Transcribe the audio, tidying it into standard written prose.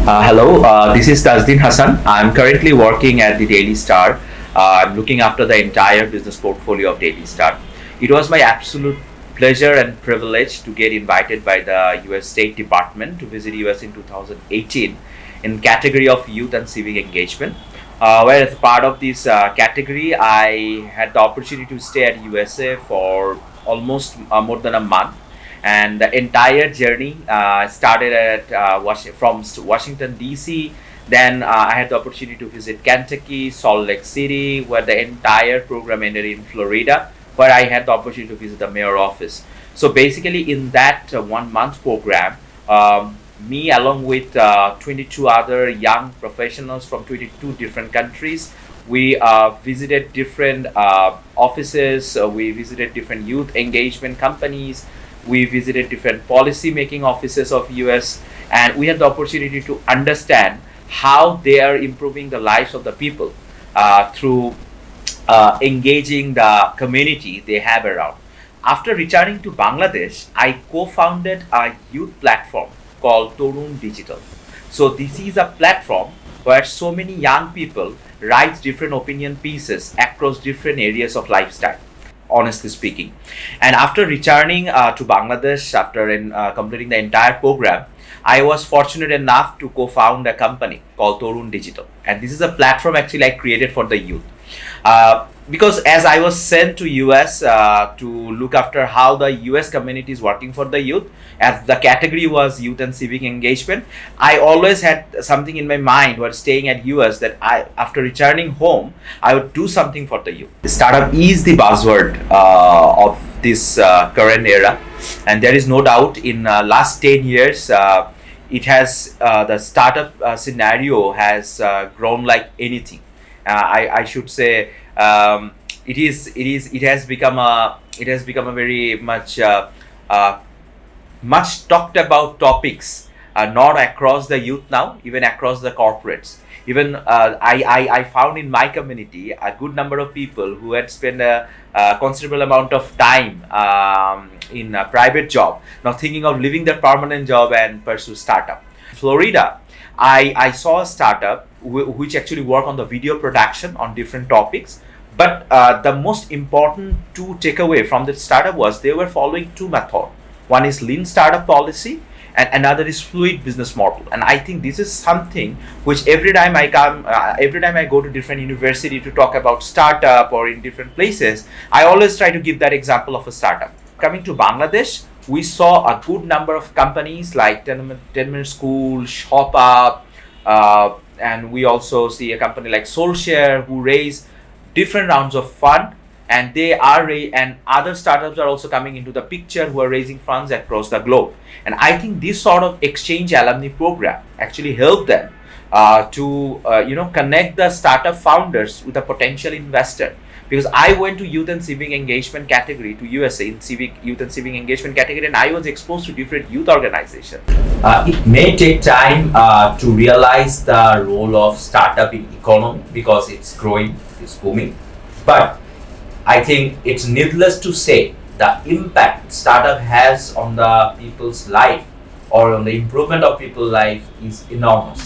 Hello, this is Tajdin Hassan. I'm currently working at the Daily Star. I'm looking after the entire business portfolio of Daily Star. It was my absolute pleasure and privilege to get invited by the US State Department to visit US in 2018 in category of youth and civic engagement. Where as part of this category, I had the opportunity to stay at USA for almost more than a month, and the entire journey started at from Washington DC. Then I had the opportunity to visit Kentucky, Salt Lake City, where the entire program ended in Florida, where I had the opportunity to visit the mayor office. So basically, in that 1 month program, me along with 22 other young professionals from 22 different countries, we visited different offices, we visited different youth engagement companies, we visited different policy making offices of US, and we had the opportunity to understand how they are improving the lives of the people through engaging the community they have around. After returning to Bangladesh, I co-founded a youth platform called Torun Digital. So this is a platform where so many young people write different opinion pieces across different areas of lifestyle, honestly speaking. And after returning to Bangladesh, after completing the entire program, I was fortunate enough to co-found a company called Torun Digital. And this is a platform actually I created for the youth. Because as I was sent to US to look after how the US community is working for the youth, as the category was youth and civic engagement, I always had something in my mind while staying at US that after returning home, I would do something for the youth. Startup is the buzzword of this current era, and there is no doubt in last 10 years, it has the startup scenario has grown like anything. I should say it has become a very much talked about topics, not across the youth now, even across the corporates. Even I found in my community a good number of people who had spent a considerable amount of time in a private job, now thinking of leaving their permanent job and pursue startup. Florida, I saw a startup which actually work on the video production on different topics. But the most important to take away from the startup was they were following two methods. One is lean startup policy, and another is fluid business model. And I think this is something which every time I go to different university to talk about startup or in different places, I always try to give that example of a startup. Coming to Bangladesh, we saw a good number of companies like 10-Minute School, Shop Up, and we also see a company like Soulshare who raise different rounds of fund, and and other startups are also coming into the picture who are raising funds across the globe. And I think this sort of exchange alumni program actually helped them to connect the startup founders with a potential investor. Because I went to youth and civic engagement category to USA in youth and civic engagement category, and I was exposed to different youth organizations. It may take time to realize the role of startup in economy because it's growing, it's booming. But I think it's needless to say the impact startup has on the people's life or on the improvement of people's life is enormous.